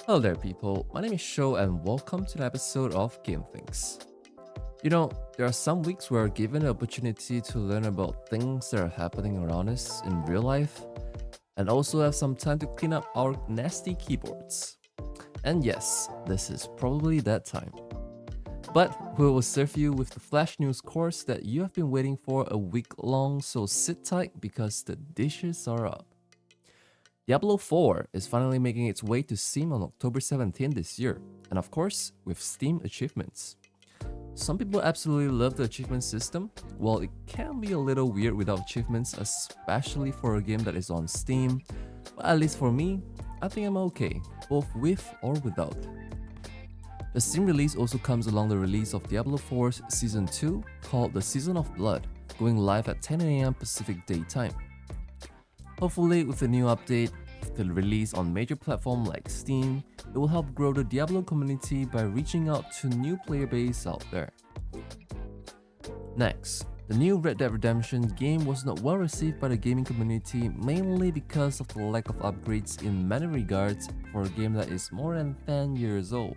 Hello there, people. My name is Sho, and welcome to an episode of Game Things. You know, there are some weeks where we're given the opportunity to learn about things that are happening around us in real life, and also have some time to clean up our nasty keyboards. And yes, this is probably that time. But we will serve you with the flash news course that you have been waiting for a week long, so sit tight because the dishes are up. Diablo 4 is finally making its way to Steam on October 17 this year, and of course, with Steam achievements. Some people absolutely love the achievement system, while it can be a little weird without achievements, especially for a game that is on Steam, but at least for me, I think I'm okay, both with or without. The Steam release also comes along the release of Diablo 4's Season 2, called The Season of Blood, going live at 10 AM Pacific Daytime. Hopefully, with the new update, the release on major platforms like Steam, it will help grow the Diablo community by reaching out to new player base out there. Next, the new Red Dead Redemption game was not well received by the gaming community, mainly because of the lack of upgrades in many regards for a game that is more than 10 years old.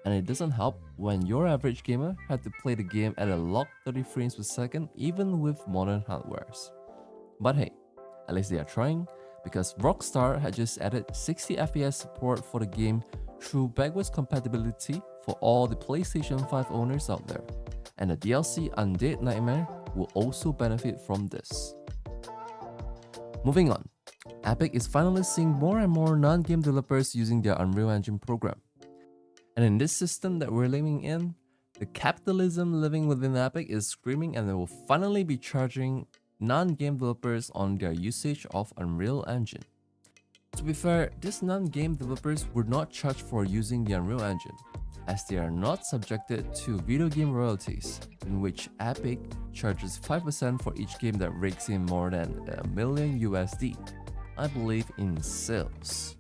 And it doesn't help when your average gamer had to play the game at a locked 30 frames per second even with modern hardwares. But hey, at least they are trying, because Rockstar had just added 60 FPS support for the game through backwards compatibility for all the PlayStation 5 owners out there, and the DLC Undead Nightmare will also benefit from this. Moving on, Epic is finally seeing more and more non-game developers using their Unreal Engine program. And in this system that we're living in, the capitalism living within Epic is screaming, and they will finally be charging non-game developers on their usage of Unreal Engine. To be fair, these non-game developers were not charged for using the Unreal Engine, as they are not subjected to video game royalties, in which Epic charges 5% for each game that rakes in more than $1 million USD, I believe, in sales.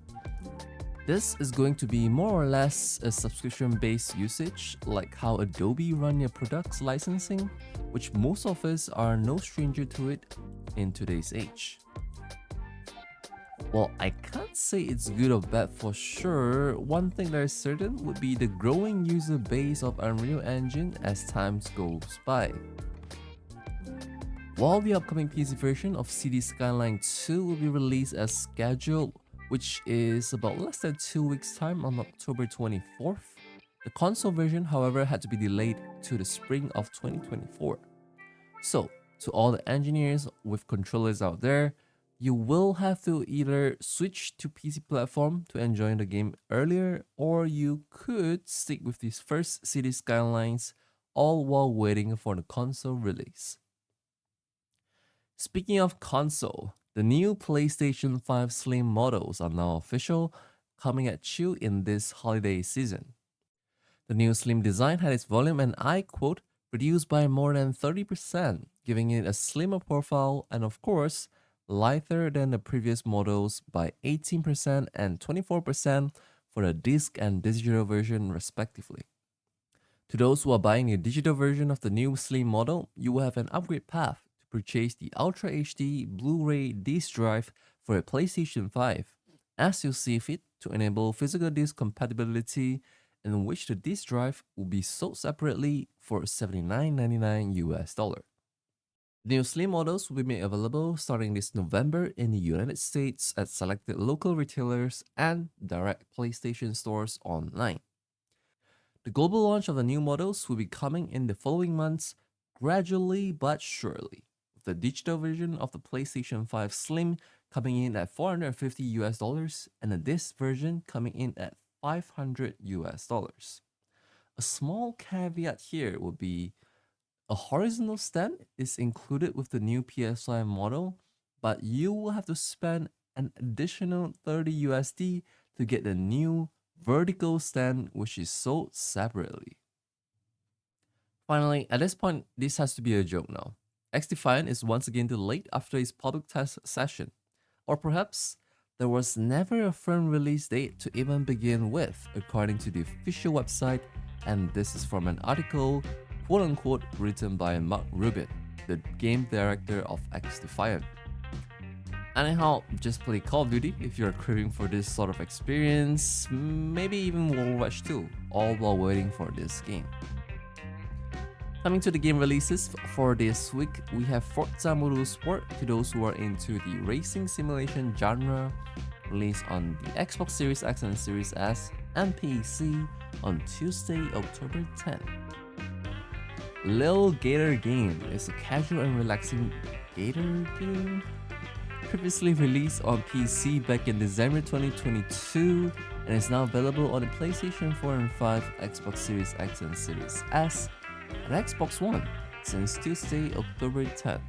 This is going to be more or less a subscription-based usage, like how Adobe run their products licensing, which most of us are no stranger to it in today's age. While I can't say it's good or bad for sure, one thing that is certain would be the growing user base of Unreal Engine as time goes by. While the upcoming PC version of Skyline 2 will be released as scheduled, which is about less than 2 weeks time on October 24th, the console version, however, had to be delayed to the spring of 2024. So, to all the engineers with controllers out there, you will have to either switch to PC platform to enjoy the game earlier, or you could stick with these first City Skylines, all while waiting for the console release. Speaking of console, the new PlayStation 5 Slim models are now official, coming at you in this holiday season. The new Slim design had its volume and I quote, reduced by more than 30%, giving it a slimmer profile and of course, lighter than the previous models by 18% and 24% for the disc and digital version respectively. To those who are buying a digital version of the new Slim model, you will have an upgrade path to purchase the Ultra HD Blu-ray disc drive for a PlayStation 5, as you see fit to enable physical disc compatibility, in which the disc drive will be sold separately for $79.99 US. New Slim models will be made available starting this November in the United States at selected local retailers and direct PlayStation stores online. The global launch of the new models will be coming in the following months, gradually but surely, with the digital version of the PlayStation 5 Slim coming in at $450 US and the disc version coming in at $500 US. A small caveat here would be a horizontal stand is included with the new PS5 model, but you will have to spend an additional $30 USD to get the new vertical stand, which is sold separately. Finally, at this point, this has to be a joke now. XDefiant is once again delayed after its public test session, or perhaps there was never a firm release date to even begin with, according to the official website, and this is from an article, quote-unquote, written by Mark Rubin, the game director of XDefiant. Anyhow, just play Call of Duty if you're craving for this sort of experience, maybe even Overwatch 2, all while waiting for this game. Coming to the game releases for this week, we have Forza Motorsport to those who are into the racing simulation genre, released on the Xbox Series X and Series S and PC on Tuesday, October 10. Lil Gator Game is a casual and relaxing gator game previously released on PC back in December 2022 and is now available on the PlayStation 4 and 5, Xbox Series X and Series S, and Xbox One since Tuesday, October 10.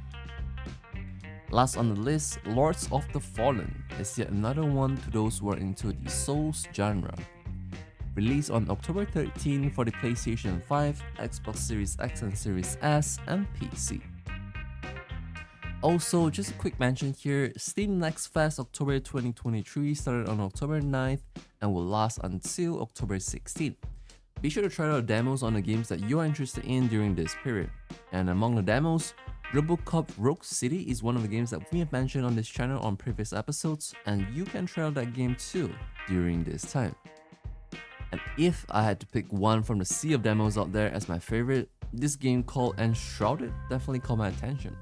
Last on the list, Lords of the Fallen is yet another one to those who are into the Souls genre. Released on October 13 for the PlayStation 5, Xbox Series X and Series S, and PC. Also, just a quick mention here, Steam Next Fest October 2023 started on October 9th and will last until October 16th. Be sure to try out demos on the games that you are interested in during this period. And among the demos, RoboCop Rogue City is one of the games that we have mentioned on this channel on previous episodes, and you can try out that game too during this time. And if I had to pick one from the sea of demos out there as my favorite, this game called Enshrouded definitely caught my attention.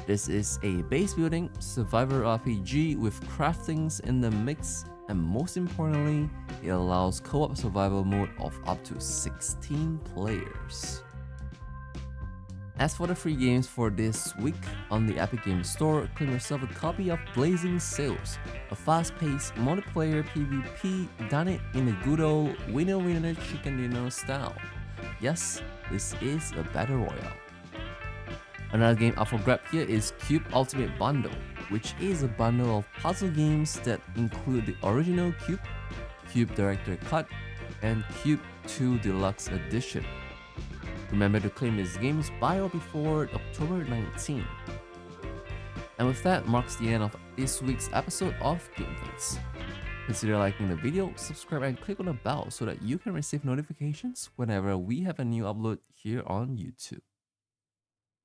This is a base building survivor RPG with craftings in the mix, and most importantly, it allows co-op survival mode of up to 16 players. As for the free games for this week, on the Epic Games Store, claim yourself a copy of Blazing Sails, a fast-paced multiplayer PvP done it in a good old winner chicken dinner style. Yes, this is a battle royale. Another game up for grab here is Cube Ultimate Bundle, which is a bundle of puzzle games that include the original Cube, Cube Director Cut, and Cube 2 Deluxe Edition. Remember to claim these games by or before October 19. And with that marks the end of this week's episode of Game Things. Consider liking the video, subscribe and click on the bell so that you can receive notifications whenever we have a new upload here on YouTube.